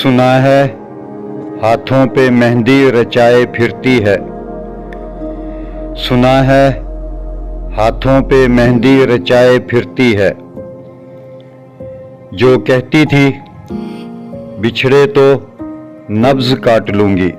सुना है हाथों पे मेहंदी रचाए फिरती है। सुना है हाथों पे मेहंदी रचाए फिरती है। जो कहती थी बिछड़े तो नब्ज काट लूंगी,